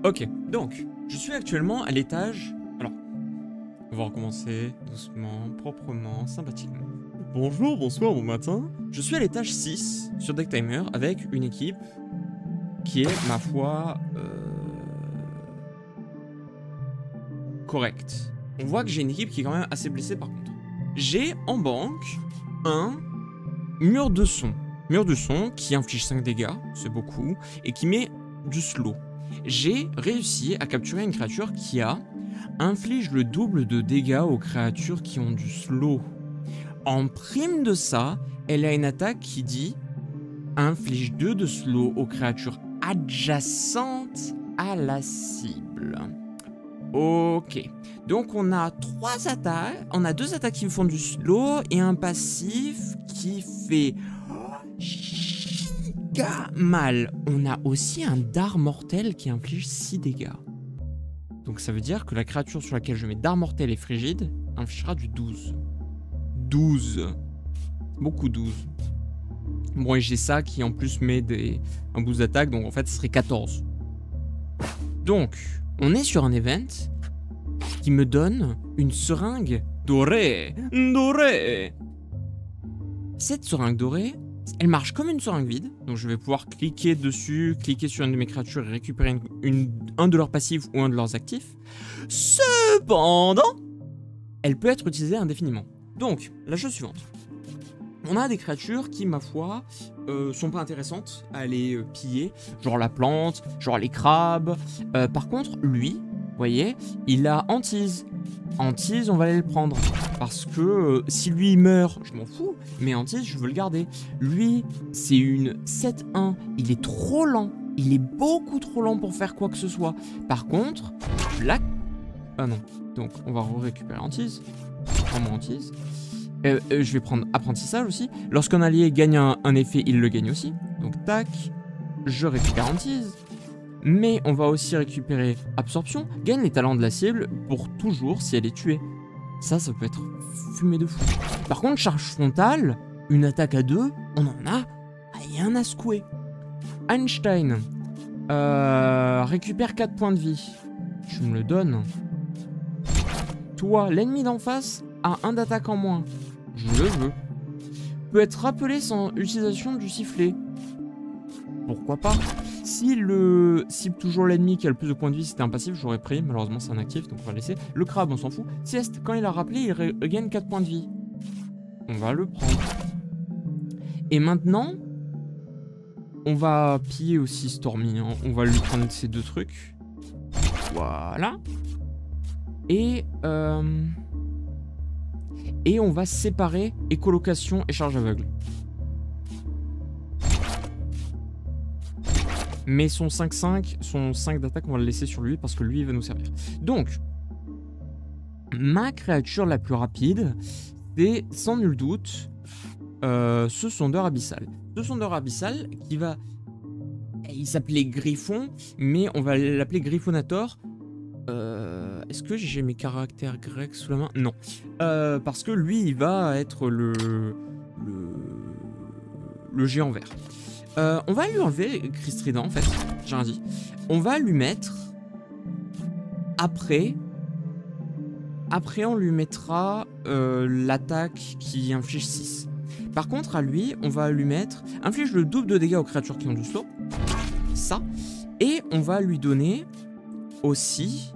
Ok, donc, je suis actuellement à l'étage... Alors, on va recommencer doucement, proprement, sympathiquement. Bonjour, bonsoir, bon matin. Je suis à l'étage 6 sur Decktimer avec une équipe qui est, ma foi, correcte. On voit que j'ai une équipe qui est quand même assez blessée par contre. J'ai en banque un mur de son. Mur de son qui inflige 5 dégâts, c'est beaucoup, et qui met du slow. J'ai réussi à capturer une créature qui inflige le double de dégâts aux créatures qui ont du slow. En prime de ça, elle a une attaque qui dit inflige 2 de slow aux créatures adjacentes à la cible. Ok, donc on a 3 attaques, on a 2 attaques qui font du slow et un passif qui fait giga mal. On a aussi un dard mortel qui inflige 6 dégâts. Donc ça veut dire que la créature sur laquelle je mets dard mortel et frigide infligera du 12. 12. Beaucoup 12. Bon, et j'ai ça qui en plus met un boost d'attaque, donc en fait ce serait 14. Donc, on est sur un event qui me donne une seringue dorée. Dorée. Cette seringue dorée, elle marche comme une seringue vide, donc je vais pouvoir cliquer dessus, cliquer sur une de mes créatures et récupérer un de leurs passifs ou un de leurs actifs. Cependant, elle peut être utilisée indéfiniment. Donc, la chose suivante. On a des créatures qui, ma foi, sont pas intéressantes à aller piller, genre la plante, genre les crabes. Par contre, lui, vous voyez, il a hantise. Hantise, on va aller le prendre. Parce que si lui il meurt, je m'en fous, mais hantise, je veux le garder. Lui, c'est une 7-1, il est trop lent. Il est beaucoup trop lent pour faire quoi que ce soit. Par contre, là... Ah non, donc on va récupérer hantise. Prends-moi hantise. Je vais prendre apprentissage aussi. Lorsqu'un allié gagne un effet, il le gagne aussi. Donc tac, je récupère hantise. Mais on va aussi récupérer absorption. Gagne les talents de la cible pour toujours si elle est tuée. Ça peut être fumé de fou. Par contre, charge frontale, une attaque à 2, on en a rien à secouer. Einstein récupère 4 points de vie. Je me le donne. Toi, l'ennemi d'en face a 1 d'attaque en moins. Je le veux. Peut être rappelé sans utilisation du sifflet. Pourquoi pas? Si le cible toujours l'ennemi qui a le plus de points de vie, c'était un passif, j'aurais pris. Malheureusement, c'est un actif, donc on va laisser. Le crabe, on s'en fout. Sieste, quand il a rappelé, il gagne 4 points de vie. On va le prendre. Et maintenant, on va piller aussi Stormy. Hein. On va lui prendre ces 2 trucs. Voilà. Et on va séparer écolocation et charge aveugle. Mais son 5-5, son 5 d'attaque, on va le laisser sur lui parce que lui, il va nous servir. Donc, ma créature la plus rapide, c'est sans nul doute ce sondeur abyssal. Ce sondeur abyssal qui va... Il s'appelait Griffon, mais on va l'appeler Griffonator. Est-ce que j'ai mes caractères grecs sous la main? Non. Parce que lui, il va être le géant vert. On va lui enlever Chris Trident, en fait. J'ai rien dit. On va lui mettre... Après, on lui mettra l'attaque qui inflige 6. Par contre, à lui, on va lui mettre... Inflige le double de dégâts aux créatures qui ont du slow. Ça. Et on va lui donner aussi...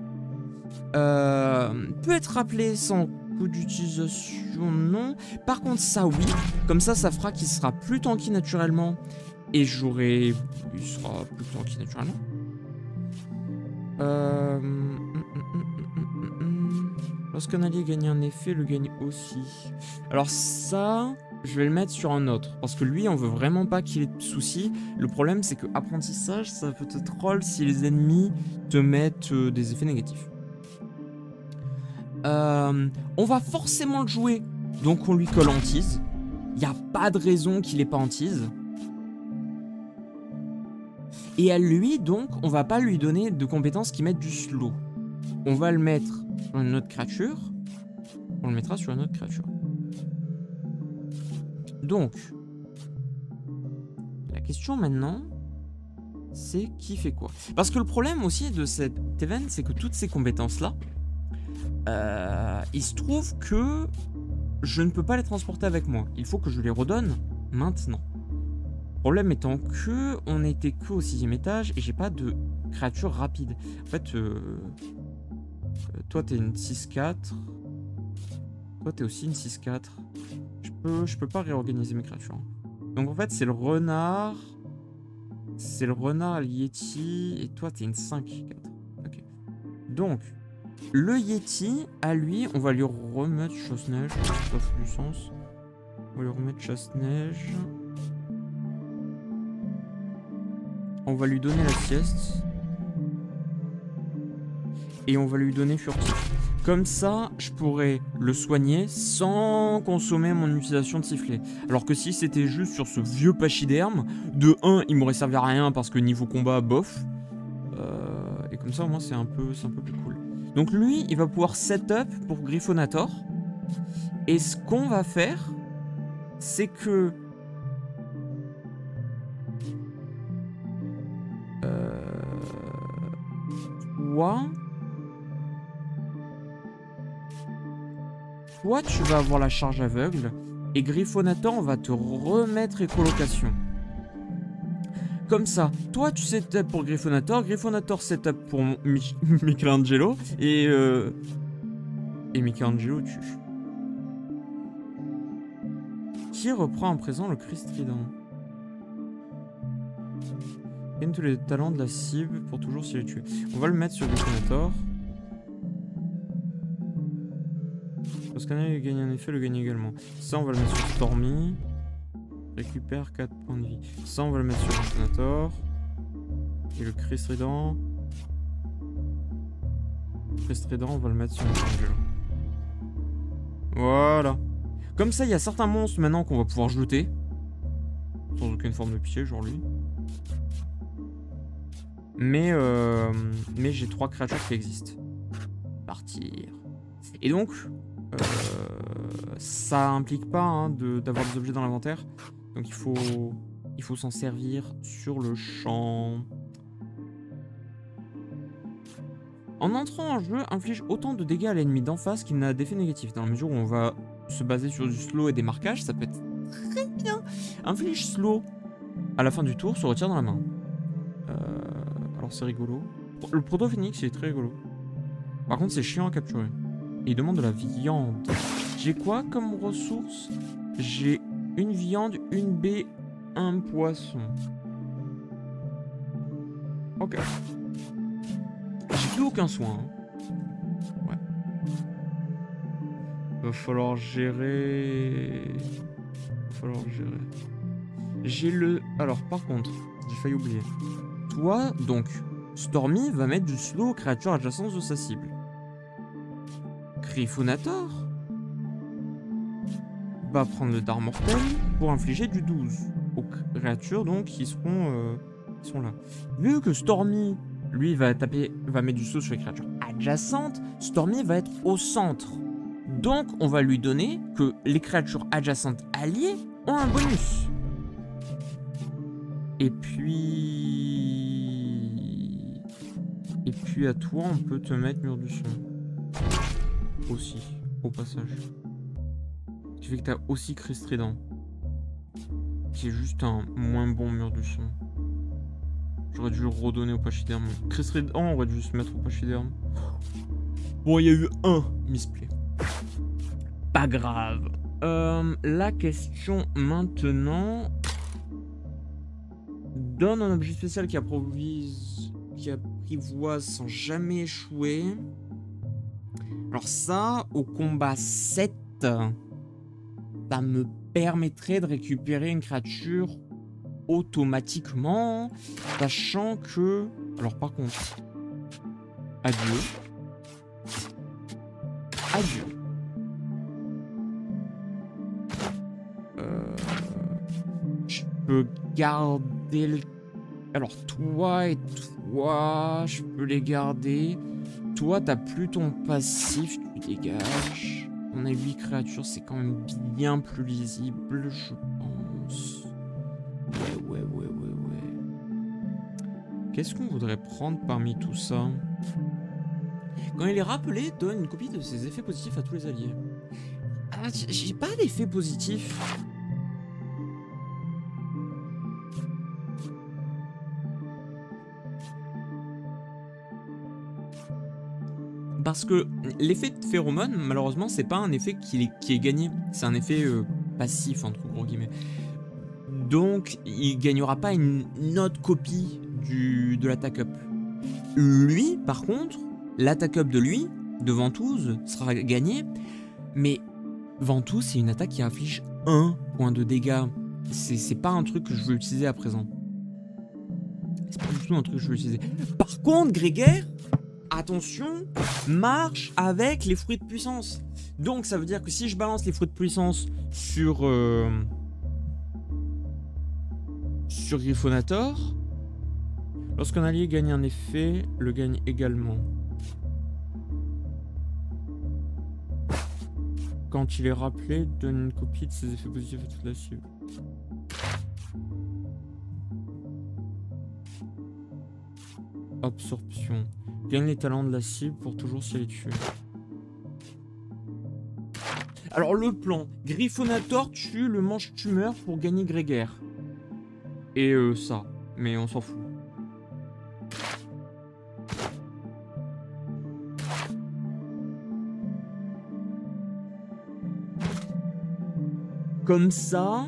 peut être rappelé sans coup d'utilisation, non. Par contre, ça, oui. Comme ça fera qu'il sera plus tanky naturellement. Et il sera plus tanky naturellement. Lorsqu'un allié gagne un effet, le gagne aussi. Alors ça, je vais le mettre sur un autre. Parce que lui, on veut vraiment pas qu'il ait de soucis. Le problème, c'est que apprentissage, ça peut te troll si les ennemis te mettent des effets négatifs. On va forcément le jouer. Donc on lui colle hantise. Il n'y a pas de raison qu'il ait pas hantise. Et à lui, donc, on va pas lui donner de compétences qui mettent du slow. On va le mettre sur une autre créature. On le mettra sur une autre créature. Donc, la question maintenant, c'est qui fait quoi. Parce que le problème aussi de cet event, c'est que toutes ces compétences-là, il se trouve que je ne peux pas les transporter avec moi. Il faut que je les redonne maintenant. Le problème étant que on n'était que au 6e étage et j'ai pas de créature rapide. En fait, toi t'es une 6-4. Toi t'es aussi une 6-4. Je peux pas réorganiser mes créatures. Donc en fait c'est le renard. C'est le renard, le Yeti. Et toi t'es une 5-4. Ok. Donc le Yeti, à lui, on va lui remettre chasse-neige. Ça fait du sens. On va lui remettre chasse-neige. On va lui donner la sieste. Et on va lui donner furtif. Comme ça, je pourrais le soigner sans consommer mon utilisation de sifflet. Alors que si c'était juste sur ce vieux pachyderme, de 1, il m'aurait servi à rien parce que niveau combat, bof. Et comme ça, au moins, c'est un peu plus cool. Donc lui, il va pouvoir setup pour Griffonator. Et ce qu'on va faire, c'est que... Toi, tu vas avoir la charge aveugle. Et Griffonator, on va te remettre écolocation. Comme ça, toi, tu setup pour Griffonator. Griffonator setup pour Michelangelo. Et Michelangelo tue. Qui reprend en présent le Christ Trident? Gagne tous les talents de la cible pour toujours s'il est tué. On va le mettre sur Griffonator. Parce qu'un il gagne un effet, le gagne également. Ça, on va le mettre sur Stormy. Récupère 4 points de vie. Ça, on va le mettre sur Griffonator. Et le Christ Trident. Le Christ Trident, on va le mettre sur Michelangelo. Voilà. Comme ça, il y a certains monstres maintenant qu'on va pouvoir jeter. Sans aucune forme de pitié, genre lui. Mais j'ai 3 créatures qui existent. Partir. Et donc, ça implique pas hein, d'avoir des objets dans l'inventaire. Donc il faut s'en servir sur le champ. En entrant en jeu, inflige autant de dégâts à l'ennemi d'en face qu'il n'a d'effet négatif. Dans la mesure où on va se baser sur du slow et des marquages, ça peut être très bien. Inflige slow à la fin du tour, se retire dans la main. Alors c'est rigolo. Le proto-phénix, il est très rigolo. Par contre, c'est chiant à capturer. Et il demande de la viande. J'ai quoi comme ressource? J'ai une viande, une baie, un poisson. Ok. J'ai plus aucun soin. Hein. Ouais. Va falloir gérer. J'ai le... Alors, par contre, j'ai failli oublier. Toi, donc, Stormy va mettre du slow aux créatures adjacentes de sa cible. Griffonator va prendre le dard mortel pour infliger du 12 aux créatures donc qui sont là. Vu que Stormy, lui, va mettre du slow sur les créatures adjacentes, Stormy va être au centre. Donc, on va lui donner que les créatures adjacentes alliées ont un bonus. Et puis à toi, on peut te mettre mur du son. Aussi, au passage. Tu fais que t'as aussi Christ Trident. Qui est juste un moins bon mur du son. J'aurais dû le redonner au pachyderme. Christ Trident, on aurait dû se mettre au pachyderme. Bon, il y a eu un misplay. Pas grave. La question maintenant... Donne un objet spécial qui apprivoise sans jamais échouer. Alors ça, au combat 7, ça me permettrait de récupérer une créature automatiquement, sachant que... Alors par contre, adieu. Je peux garder le... Alors toi et toi, je peux les garder. Toi, t'as plus ton passif, tu dégages. On a 8 créatures, c'est quand même bien plus lisible, je pense. Ouais. Qu'est-ce qu'on voudrait prendre parmi tout ça? Quand il est rappelé, donne une copie de ses effets positifs à tous les alliés. Ah, j'ai pas d'effet positif. Parce que l'effet de phéromone, malheureusement, c'est pas un effet qui est gagné. C'est un effet passif, entre gros guillemets. Donc, il gagnera pas une autre copie de l'attaque up. Lui, par contre, l'attaque up de lui, de Ventouse, sera gagné. Mais Ventouse, c'est une attaque qui inflige 1 point de dégâts. C'est pas un truc que je veux utiliser à présent. C'est pas du tout un truc que je veux utiliser. Par contre, Grégaire, attention, marche avec les fruits de puissance. Donc ça veut dire que si je balance les fruits de puissance sur Griffonator, lorsqu'un allié gagne un effet, le gagne également. Quand il est rappelé, donne une copie de ses effets positifs à toute la cible. Absorption. Gagne les talents de la cible pour toujours si elle est tuée. Alors le plan. Griffonator tue le mange-tumeur pour gagner Grégaire. Et ça. Mais on s'en fout. Comme ça,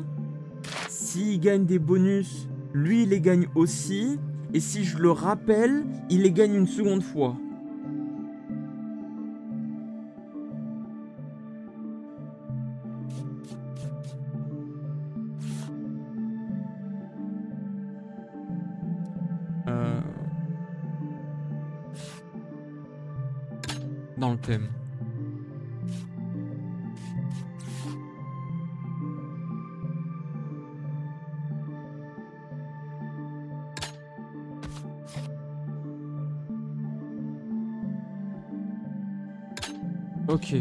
s'il gagne des bonus, lui il les gagne aussi. Et si je le rappelle, il les gagne une seconde fois. Dans le thème. Ok.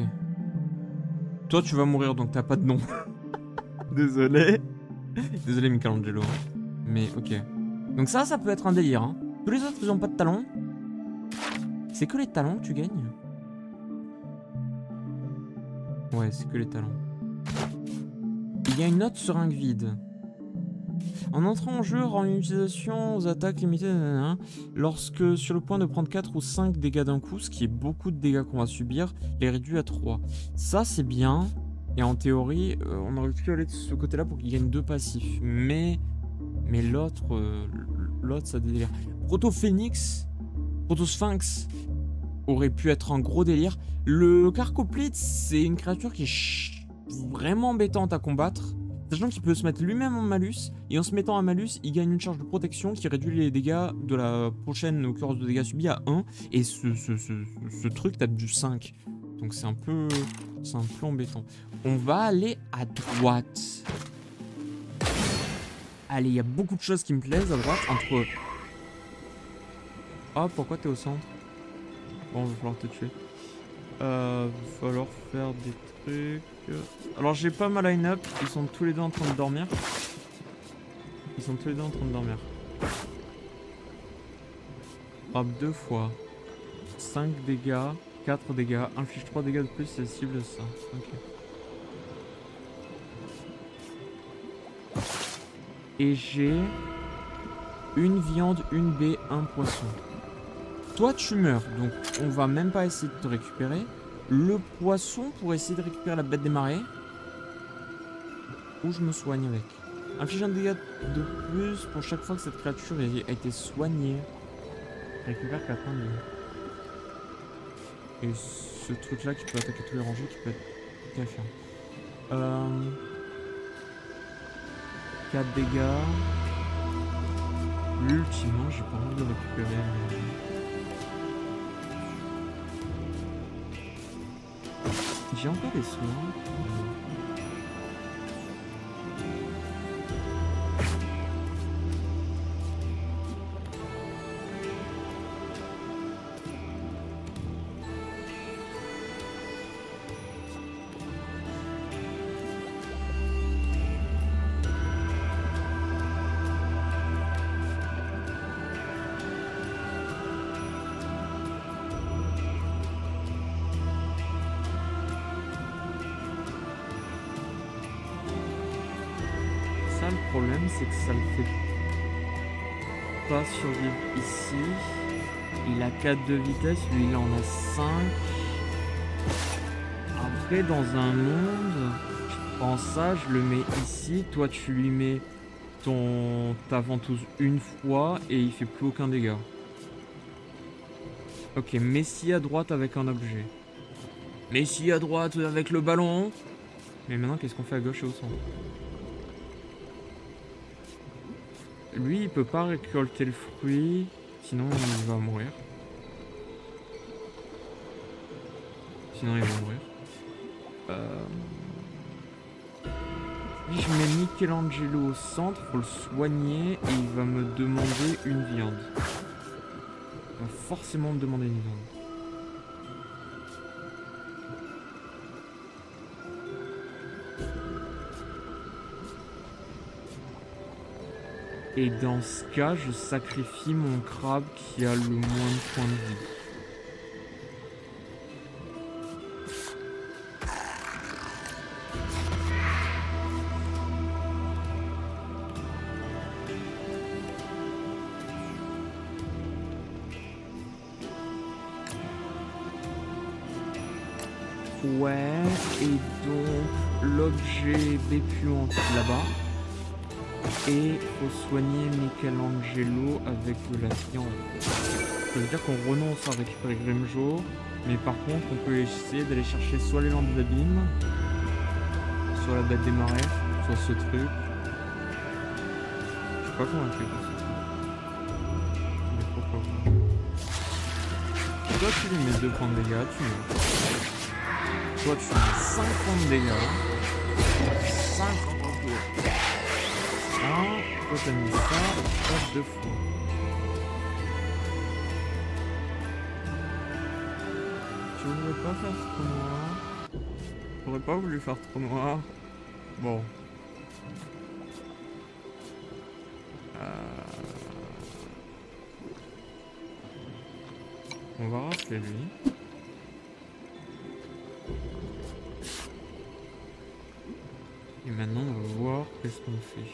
Toi, tu vas mourir, donc t'as pas de nom. Désolé. Désolé, Michelangelo. Mais ok. Donc ça peut être un délire. Hein. Tous les autres, ils ont pas de talons. C'est que les talons que tu gagnes? Ouais, c'est que les talons. Il y a une autre seringue vide. En entrant en jeu, rend une utilisation aux attaques limitées lorsque sur le point de prendre 4 ou 5 dégâts d'un coup, ce qui est beaucoup de dégâts qu'on va subir, est réduit à 3. Ça, c'est bien. Et en théorie, on aurait pu aller de ce côté-là pour qu'il gagne 2 passifs. Mais l'autre, ça délire. Proto-Phénix, Proto-Sphinx aurait pu être un gros délire. Le Carcoplite, c'est une créature qui est vraiment embêtante à combattre. Sachant qu'il peut se mettre lui-même en malus, et en se mettant en malus, il gagne une charge de protection qui réduit les dégâts de la prochaine occurrence de dégâts subis à 1, et ce truc tape du 5. Donc c'est un peu embêtant. On va aller à droite. Allez, il y a beaucoup de choses qui me plaisent à droite, entre... Ah, pourquoi t'es au centre? Bon, il va falloir te tuer. Va falloir faire des trucs... Alors j'ai pas ma line-up, ils sont tous les deux en train de dormir. Frappe 2 fois. 5 dégâts, 4 dégâts, inflige 3 dégâts de plus, c'est cible ça. Ok. Et j'ai une viande, une baie, un poisson. Toi tu meurs, donc on va même pas essayer de te récupérer. Le poisson pour essayer de récupérer la bête des marais. Ou je me soigne avec. Inflige un dégât de plus pour chaque fois que cette créature a été soignée. Récupère 4 points de vie. Et ce truc là qui peut attaquer tous les rangers qui peut être terrifiant. 4 dégâts. Ultimement j'ai pas envie de le récupérer. Mais... J'ai encore des soins. problème, c'est que ça le fait pas survivre ici. Il a 4 de vitesse, lui il en a 5. Après, dans un monde, je prends ça, je le mets ici. Toi, tu lui mets ta ventouse une fois et il fait plus aucun dégât. Ok, Messi à droite avec un objet. Messi à droite avec le ballon. Mais maintenant, qu'est-ce qu'on fait à gauche et au centre? Lui, il peut pas récolter le fruit, sinon il va mourir. Sinon il va mourir. Si je mets Michelangelo au centre, faut le soigner et il va me demander une viande. Il va forcément me demander une viande. Et dans ce cas, je sacrifie mon crabe qui a le moins de points de vie. Ouais, et donc l'objet bépuant là-bas. Et faut soigner Michelangelo avec de la viande. Ça veut dire qu'on renonce à récupérer Grimjo, mais par contre on peut essayer d'aller chercher soit les lampes d'abîme, soit la bête des marais, soit ce truc. Je suis pas convaincu par ce truc. Mais pourquoi pas. Toi tu lui mets 2 points de dégâts, tu mets. Toi tu mets 5 points de dégâts. 5 points de dégâts. Toi t'as mis ça, passe 2 fois. Tu voudrais pas faire trop noir? J'aurais pas voulu faire trop noir. Bon. On va rafler lui. Et maintenant on va voir qu'est-ce qu'on fait.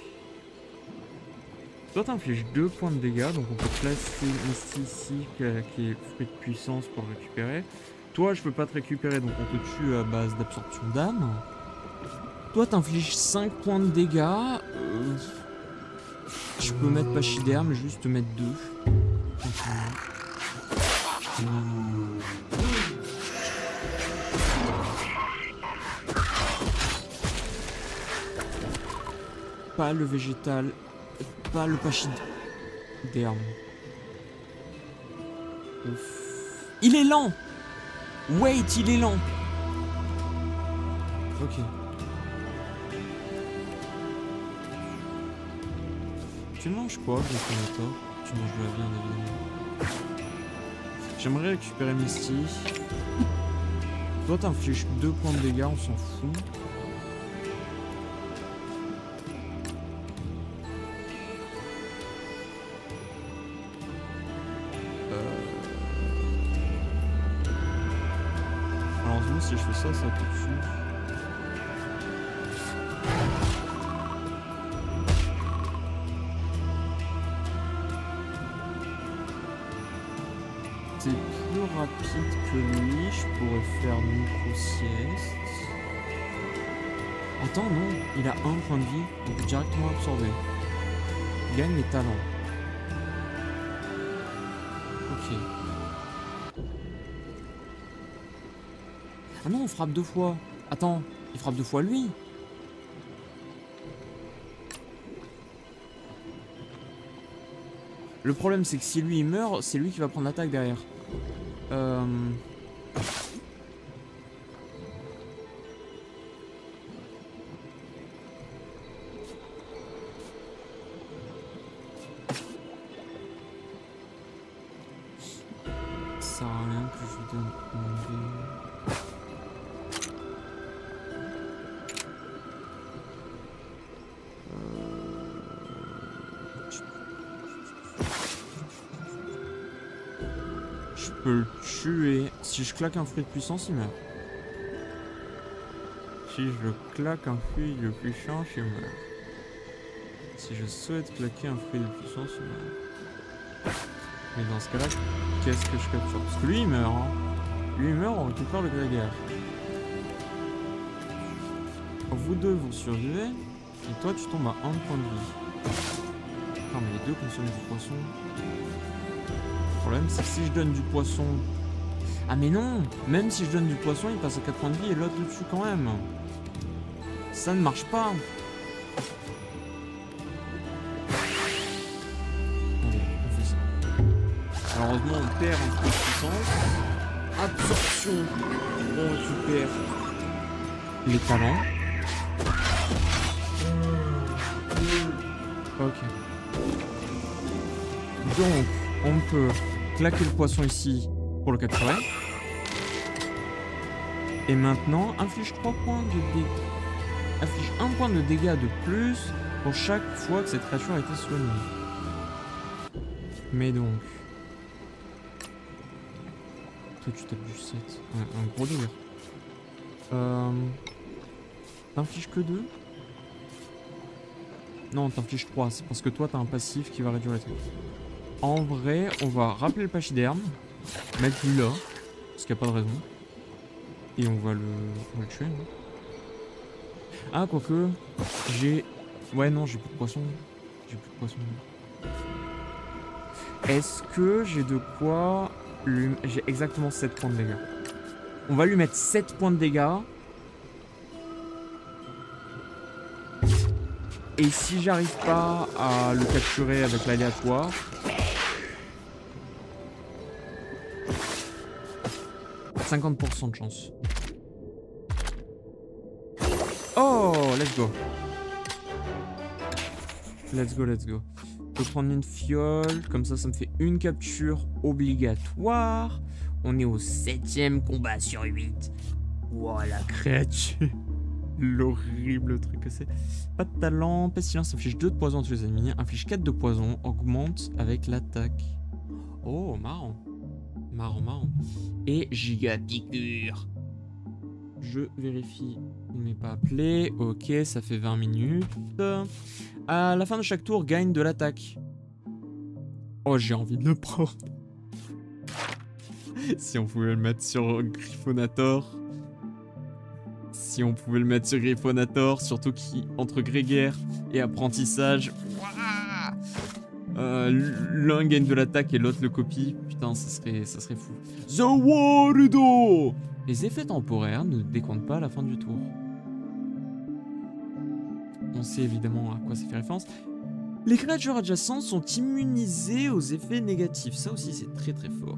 Toi t'infliges 2 points de dégâts, donc on peut placer ici qui est fruit de puissance pour le récupérer. Toi je peux pas te récupérer, donc on te tue à base d'absorption d'âme. Toi t'infliges 5 points de dégâts. Je peux mettre Pachyderme, mais juste te mettre 2. Pas le végétal. Pas le Pachyderme. Ouf. Il est lent. Wait, il est lent. Ok. Tu manges quoi, Gryffindor? Tu manges de la viande, évidemment. J'aimerais récupérer Misty. Toi, t'infliges 2 points de dégâts, on s'en fout. Alors, si je fais ça, ça te tue. C'est plus rapide que lui, je pourrais faire micro-sieste. Attends, non, il a 1 point de vie, on peut directement absorber. Il gagne les talents. Ok. Ah non, on frappe 2 fois. Attends, il frappe 2 fois lui. Le problème, c'est que si lui il meurt, c'est lui qui va prendre l'attaque derrière. Ça sert à rien que je lui donne mon dé. Je peux le tuer. Si je claque un fruit de puissance, il meurt. Si je claque un fruit de puissance, il meurt. Si je souhaite claquer un fruit de puissance... Mais dans ce cas-là, qu'est-ce que je capture? Parce que lui, il meurt. Hein. Lui, il meurt, on récupère le grégaire. Vous deux, vous survivez. Et toi, tu tombes à 1 point de vie. Non, mais les deux consomment du poisson. Le problème, c'est que si je donne du poisson... Ah, mais non! Même si je donne du poisson, il passe à 4 points de vie et l'autre dessus quand même. Ça ne marche pas. Allez, on fait ça. Malheureusement, on perd un peu de puissance. Absorption. On récupère les talents. Ok. Donc, on peut claquer le poisson ici pour le capturer. Et maintenant, inflige 3 points de dégâts. Inflige 1 point de dégâts de plus pour chaque fois que cette créature a été soignée. Mais donc... Toi, tu tapes du 7. Un gros délire. T'infliges que 2? Non, t'infliges 3. C'est parce que toi, t'as un passif qui va réduire les trucs. En vrai, on va rappeler le pachyderme. Mettre lui là. Parce qu'il n'y a pas de raison. Et on va le tuer. Hein. Ah, quoique. J'ai... Ouais, non, j'ai plus de poisson. J'ai plus de poisson. Est-ce que j'ai de quoi... J'ai exactement 7 points de dégâts. On va lui mettre 7 points de dégâts. Et si j'arrive pas à le capturer avec l'aléatoire... « 50% de chance. » Oh, let's go. Let's go, let's go. Je peux prendre une fiole, comme ça, ça me fait une capture obligatoire. On est au 7e combat sur 8. Voilà, créature. L'horrible truc que c'est. Pas de talent, pestilence, inflige 2 de poison entre les ennemis, inflige 4 de poison, augmente avec l'attaque. Oh, marrant. Marrant, marrant. Et giga piqûre. Je vérifie. Il n'est pas appelé. Ok, ça fait 20 minutes. À la fin de chaque tour, gagne de l'attaque. Oh, j'ai envie de le prendre. Si on pouvait le mettre sur Griffonator. Si on pouvait le mettre sur Griffonator, surtout qui entre grégaire et apprentissage. L'un gagne de l'attaque et l'autre le copie. Putain, ça serait fou. The Warudo. Les effets temporaires ne décomptent pas à la fin du tour. On sait évidemment à quoi ça fait référence. Les créatures adjacentes sont immunisées aux effets négatifs. Ça aussi, c'est très très fort.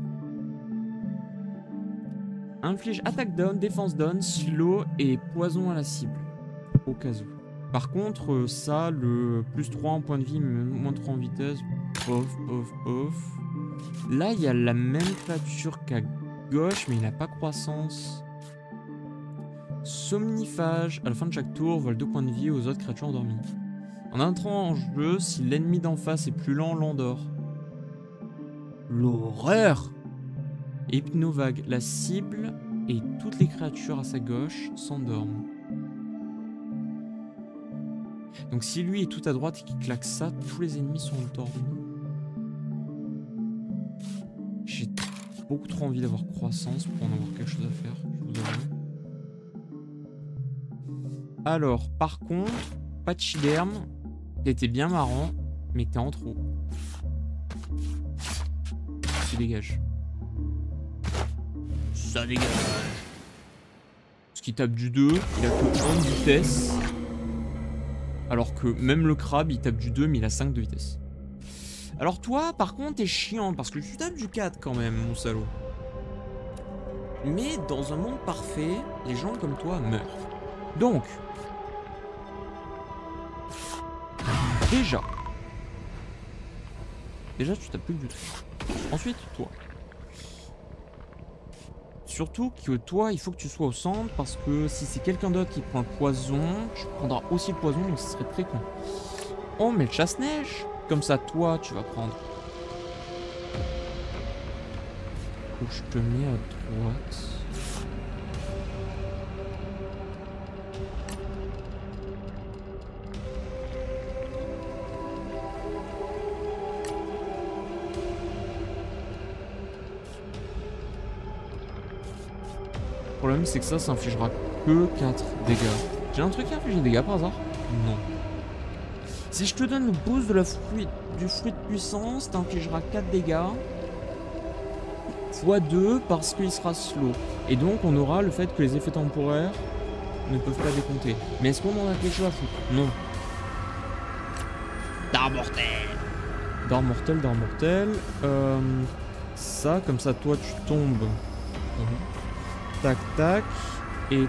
Inflige attaque down, défense down, slow et poison à la cible. Au cas où. Par contre, ça, le plus 3 en point de vie, moins 3 en vitesse. Pof, pof, pof. Là, il y a la même créature qu'à gauche, mais il n'a pas croissance. Somnifage. À la fin de chaque tour, vole 2 points de vie aux autres créatures endormies. En entrant en jeu, si l'ennemi d'en face est plus lent, l'endort. L'horreur! Hypnovague. La cible et toutes les créatures à sa gauche s'endorment. Donc si lui est tout à droite et qu'il claque ça, tous les ennemis sont endormis. J'ai beaucoup trop envie d'avoir croissance pour en avoir quelque chose à faire, je vous avoue. Alors, par contre, pachyderme, t'étais bien marrant, mais t'es en trop. Tu dégages. Ça dégage. Parce qu'il tape du 2, il a que 1 de vitesse. Alors que même le crabe, il tape du 2, mais il a 5 de vitesse. Alors toi, par contre, t'es chiant, parce que tu tapes du 4 quand même, mon salaud. Mais dans un monde parfait, les gens comme toi meurent. Donc, déjà, tu tapes plus du tout. Ensuite, toi. Surtout que toi, il faut que tu sois au centre, parce que si c'est quelqu'un d'autre qui prend le poison, tu prendras aussi le poison, donc ce serait très con. On met le chasse-neige, comme ça, toi, tu vas prendre. Donc je te mets à droite. Le problème, c'est que ça infligera que 4 dégâts. J'ai un truc qui inflige des dégâts par hasard? Non. Si je te donne le boost de du fruit de puissance, t'infligeras 4 dégâts. Fois 2 parce qu'il sera slow. Et donc, on aura le fait que les effets temporaires ne peuvent pas décompter. Mais est-ce qu'on en a quelque chose à foutre? Non. D'art mortel. D'art mortel, d'art mortel. Ça, comme ça, toi, tu tombes. Tac, tac. Et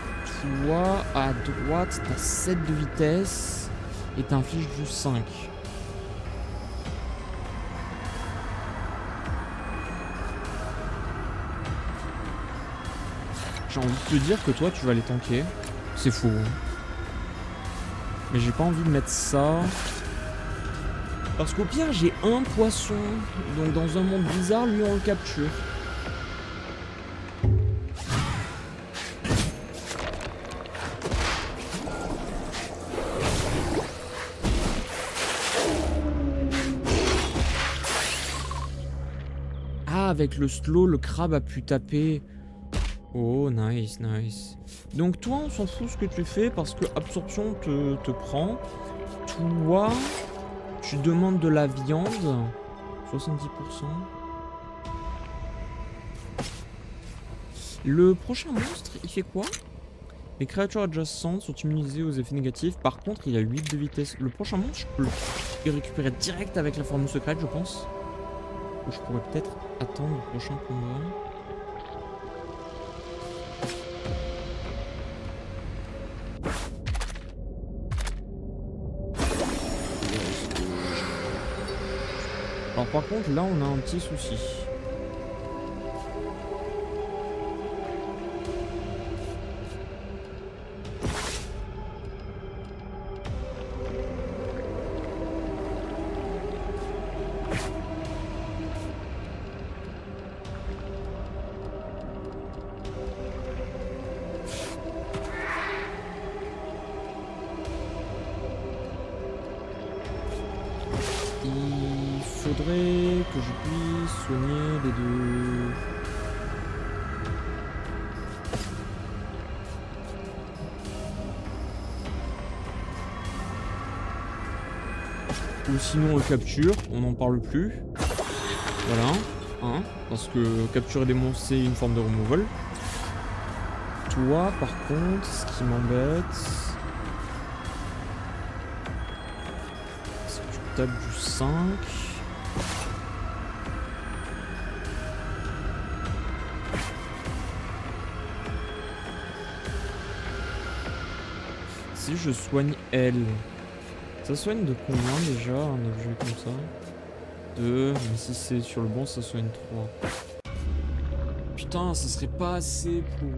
toi, à droite, t'as 7 de vitesse. Et t'infliges du 5. J'ai envie de te dire que toi, tu vas les tanker. C'est faux. Hein. Mais j'ai pas envie de mettre ça. Parce qu'au pire, j'ai un poisson. Donc dans un monde bizarre, lui, on le capture. Ah, avec le slow, le crabe a pu taper. Oh, nice, nice. Donc toi, on s'en fout ce que tu fais parce que absorption te prend. Toi, tu demandes de la viande. 70%. Le prochain monstre, il fait quoi? Les créatures adjacentes sont immunisées aux effets négatifs. Par contre, il a 8 de vitesse. Le prochain monstre, je peux le récupérer direct avec la formule secrète, je pense. Ou je pourrais peut-être attendre le prochain combat. Alors par contre, là, on a un petit souci. Il faudrait que je puisse soigner les deux. Ou sinon on le capture, on n'en parle plus. Voilà, hein, parce que capturer des monstres c'est une forme de removal. Toi par contre, ce qui m'embête, c'est que tu tapes du 5. Si je soigne elle, ça soigne de combien déjà un objet comme ça? 2, mais si c'est sur le bon, ça soigne 3. Putain, ça serait pas assez pour...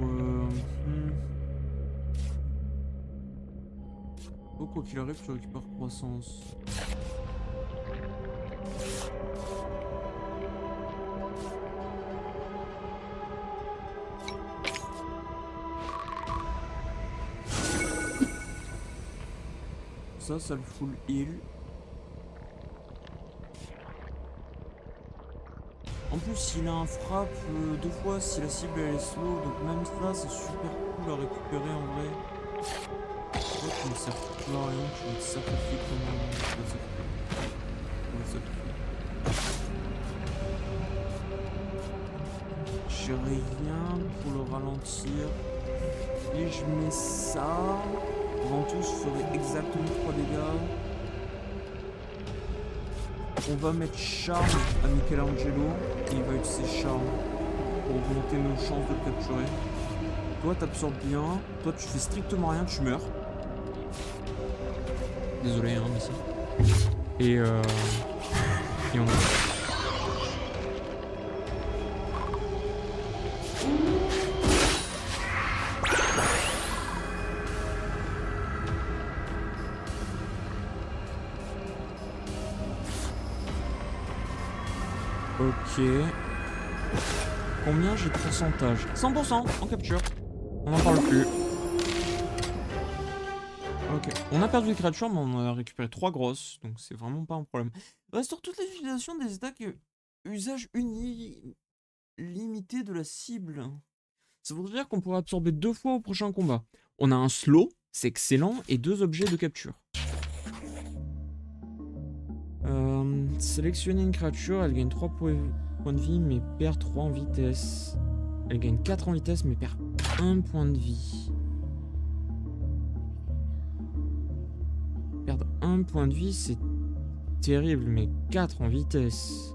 Oh, quoi qu'il arrive, tu récupères croissance. Ça le full heal. En plus, il a un frappe 2 fois si la cible elle est slow, donc même ça, c'est super cool à récupérer en vrai. Toi, tu ne sers plus à rien, tu vas te sacrifier comme un... J'ai rien pour le ralentir. Et je mets ça. Ventouse ferait exactement 3 dégâts. On va mettre charme à Michelangelo et il va utiliser charme pour augmenter nos chances de le capturer. Toi t'absorbes bien, toi tu fais strictement rien, tu meurs. Désolé hein, mais si. Et on a... Ok. Combien j'ai de pourcentage? 100% en capture. On n'en parle plus. Ok. On a perdu des créatures, mais on a récupéré 3 grosses. Donc c'est vraiment pas un problème. Restaure toute l'utilisation des attaques usage limité de la cible. Ça voudrait dire qu'on pourrait absorber 2 fois au prochain combat. On a un slow, c'est excellent, et 2 objets de capture. Sélectionner une créature, elle gagne 3 points de vie, mais perd 3 en vitesse. Elle gagne 4 en vitesse, mais perd 1 point de vie. Perdre 1 point de vie, c'est terrible, mais 4 en vitesse.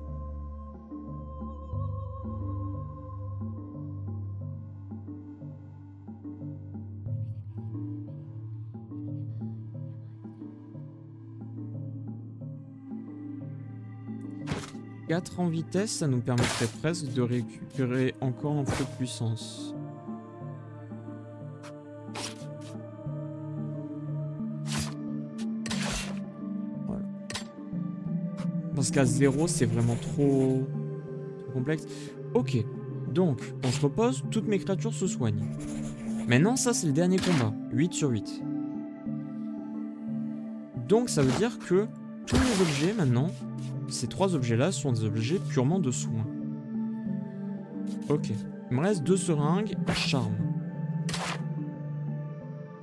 En vitesse, ça nous permettrait presque de récupérer encore un peu de puissance. Voilà. Parce qu'à 0, c'est vraiment trop complexe. Ok, donc on se repose, toutes mes créatures se soignent. Maintenant, ça c'est le dernier combat, 8 sur 8. Donc ça veut dire que tous les objets maintenant, ces 3 objets-là sont des objets purement de soins. Ok. Il me reste 2 seringues à charme.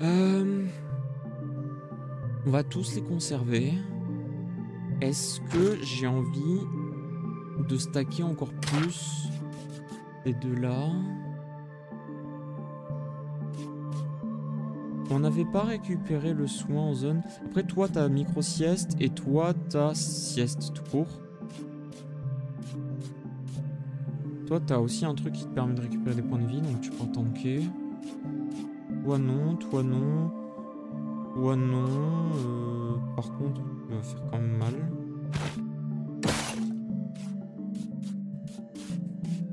On va tous les conserver. Est-ce que j'ai envie de stacker encore plus ces deux-là? On n'avait pas récupéré le soin en zone. Après, toi, t'as micro-sieste et toi, t'as sieste tout court. Toi, t'as aussi un truc qui te permet de récupérer des points de vie, donc tu peux tanker. Toi, non. Toi, non. Toi, non. Par contre, il va faire quand même mal.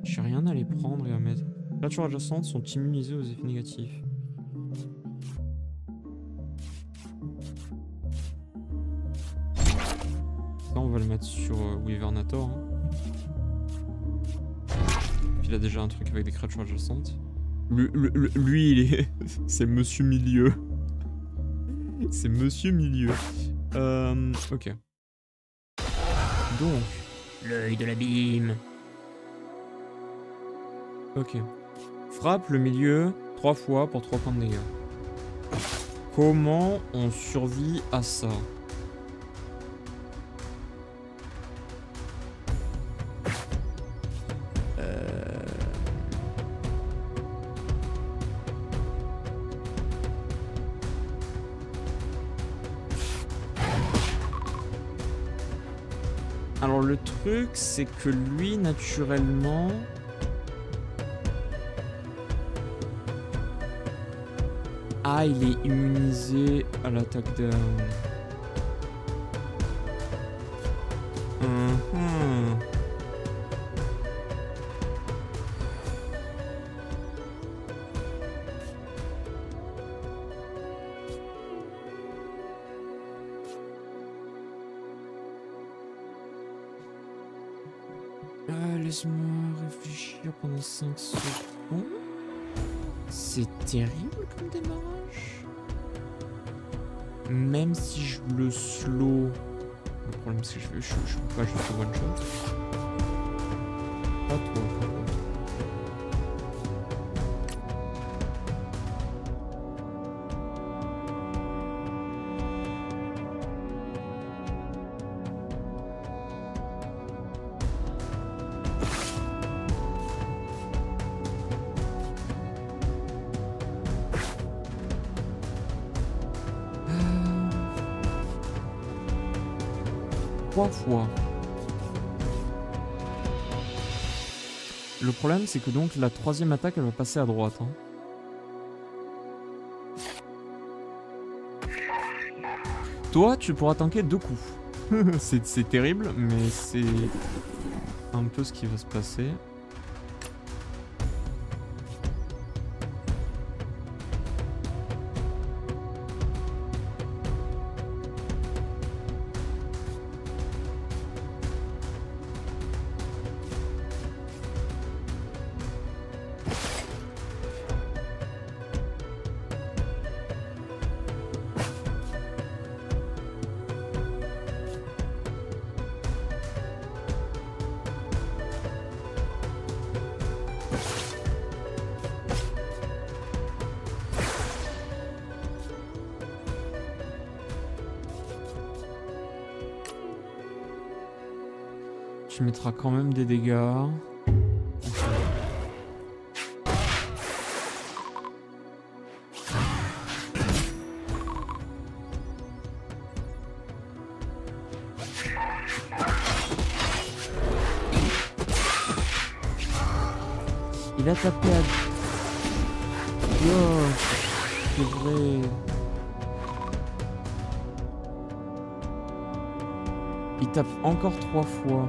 J'ai rien à les prendre et à mettre. Les créatures adjacentes sont immunisées aux effets négatifs. On va le mettre sur Wyvernator. Hein. Puis il a déjà un truc avec des créatures adjacentes. Lui, il est... c'est Monsieur Milieu. C'est Monsieur Milieu. Ok. Donc, l'œil de l'abîme. Ok. Frappe le milieu 3 fois pour 3 points de dégâts. Comment on survit à ça? Alors le truc, c'est que lui, naturellement... Ah, il est immunisé à l'attaque de... Laisse-moi réfléchir pendant 5 secondes. C'est terrible comme démarrage. Même si je le slow... Le problème c'est que je peux pas juste one shot. Pas toi. Fois. Le problème c'est que donc la 3e attaque elle va passer à droite. Hein. Toi tu pourras tanker 2 coups. c'est terrible mais c'est un peu ce qui va se passer. Tu mettras quand même des dégâts. Il a tapé à... Oh, c'est vrai. Il tape encore 3 fois.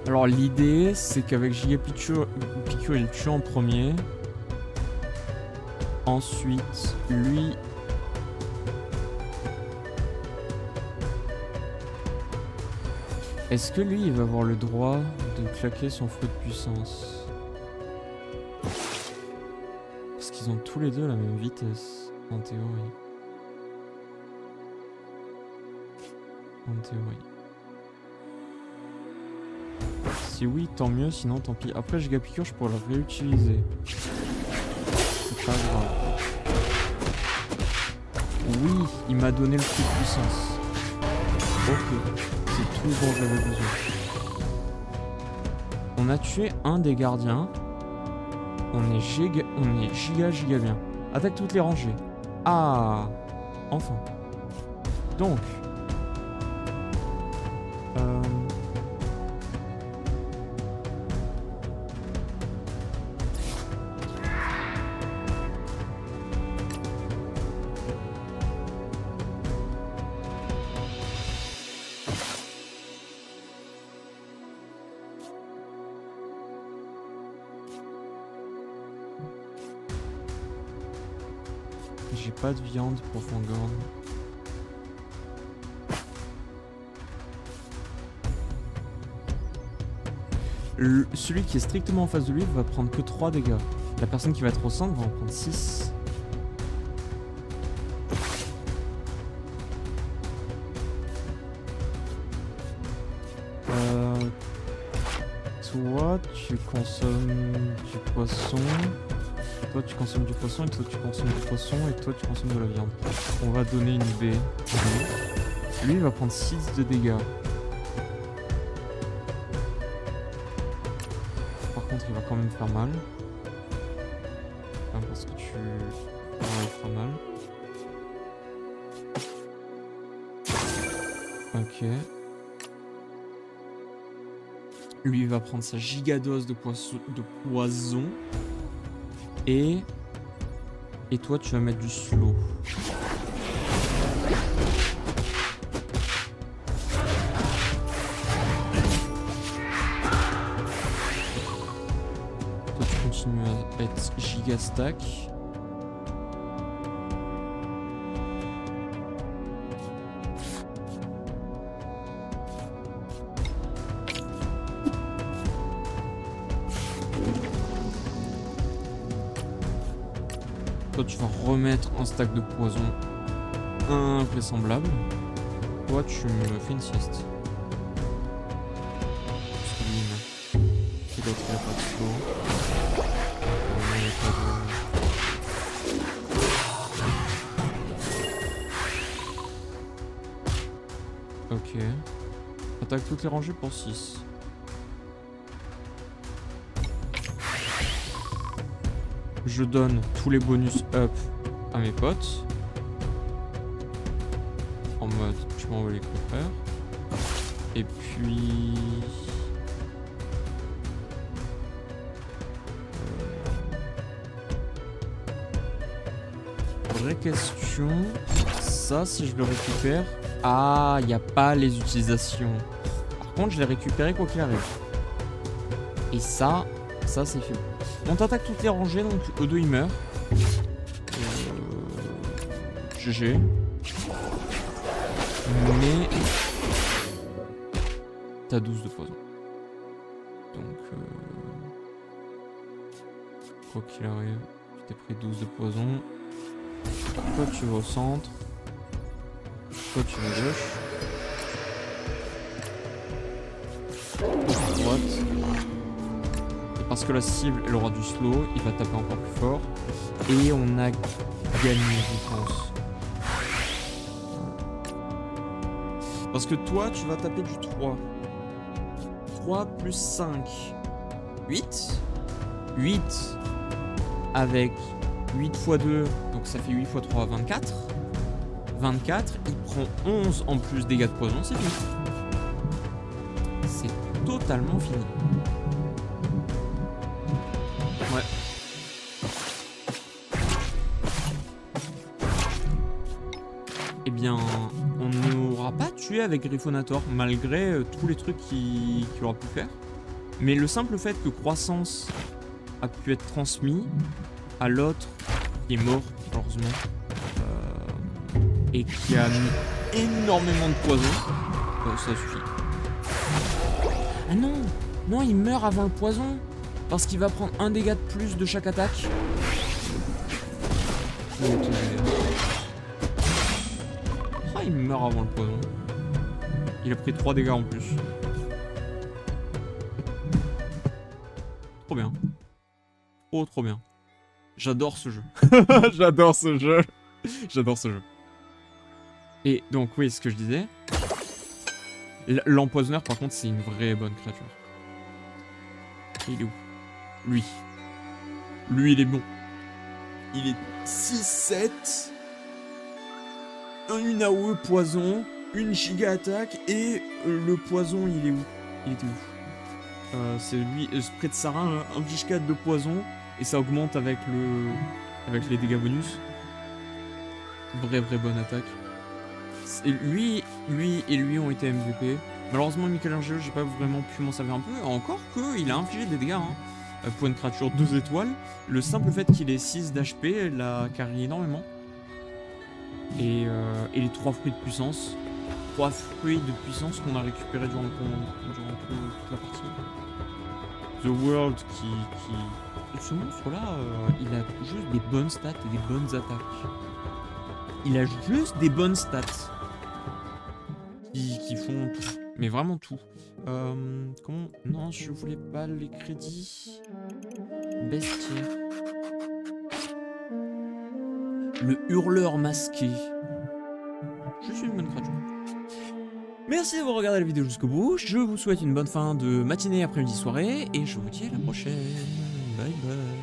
Alors l'idée c'est qu'avec Giga Pichu il tue en premier. Ensuite lui... Est-ce que lui il va avoir le droit de claquer son feu de puissance? Parce qu'ils ont tous les deux la même vitesse, en théorie. En théorie. Si oui, tant mieux, sinon tant pis. Après, Giga Piqûre, je pourrais le réutiliser. C'est pas grave. Oui, il m'a donné le coup de puissance. Ok, c'est tout dont j'avais besoin. On a tué un des gardiens. On est giga bien. Attaque toutes les rangées. Ah, enfin. Donc... J'ai pas de viande pour Fangorn. Celui qui est strictement en face de lui va prendre que 3 dégâts. La personne qui va être au centre va en prendre 6. Toi, tu consommes du poisson. Toi, tu consommes du poisson, et toi, tu consommes du poisson, et toi, tu consommes de la viande. On va donner une baie. Lui, il va prendre 6 de dégâts. Par contre, il va quand même faire mal. Enfin, parce que tu... Ouais, il fera mal. Ok. Lui, il va prendre sa gigadose de poison. Et toi, tu vas mettre du slow. Toi, tu continues à être giga stack. Toi, tu vas remettre un stack de poison invraisemblable. Toi, tu me fais une sieste. Parce que lui, non. Et l'autre, il a pas de slow. Ok. Attaque toutes les rangées pour 6. Je donne tous les bonus up à mes potes. En mode, tu m'envoies les confrères. Et puis... Vraie question. Ça, si je le récupère... Ah, il n'y a pas les utilisations. Par contre, je l'ai récupéré quoi qu'il arrive. Et ça c'est fait. On t'attaque toutes les rangées, donc eux deux, ils meurent. GG. Mais... T'as 12 de poison. Donc... Quoi qu'il arrive, tu t'es pris 12 de poison. Toi, tu vas au centre. Toi, tu vas à gauche. À droite. Et parce que la cible, elle aura du slow, il va taper encore plus fort. Et on a gagné, je pense. Parce que toi, tu vas taper du 3. 3 plus 5. 8. 8 avec 8 x 2, donc ça fait 8 x 3, 24. 24, il prend 11 en plus dégâts de poison, c'est fini. C'est totalement fini. Ouais. Eh bien, on n'aura pas tué avec Griffonator, malgré tous les trucs qu'il aura pu faire. Mais le simple fait que Croissance a pu être transmis à l'autre qui est mort, malheureusement, et qui a mis énormément de poison, ça suffit. Ah non, non, il meurt avant le poison, parce qu'il va prendre un dégât de plus de chaque attaque. Ah, il meurt avant le poison. Il a pris 3 dégâts en plus. Trop bien. Oh, trop bien. J'adore ce jeu. J'adore ce jeu. J'adore ce jeu. Et donc, oui, ce que je disais. L'empoisonneur, par contre, c'est une vraie bonne créature. Il est où? Lui. Lui, il est bon. Il est 6-7. Une AOE poison. Une giga attaque. Et le poison, il est où? Il était où? C'est lui, spray de sarin, inflige 4 de poison. Et ça augmente avec les dégâts bonus. Vraie bonne attaque. Lui et lui ont été MVP. Malheureusement, Michelangelo, j'ai pas vraiment pu m'en servir un peu. Encore qu'il a infligé des dégâts. Hein. Pour une créature 2 étoiles, le simple fait qu'il ait 6 d'HP l'a carry énormément. Et les 3 fruits de puissance. 3 fruits de puissance qu'on a récupérés durant toute la partie. The World qui... Ce monstre-là, il a juste des bonnes stats et des bonnes attaques. Il a juste des bonnes stats. Qui font tout. Mais vraiment tout. Comment... Non, je voulais pas les crédits. Bestiaire. Le hurleur masqué. Juste une bonne créature. Merci d'avoir regardé la vidéo jusqu'au bout. Je vous souhaite une bonne fin de matinée, après-midi, soirée. Et je vous dis à la prochaine. Bye bye.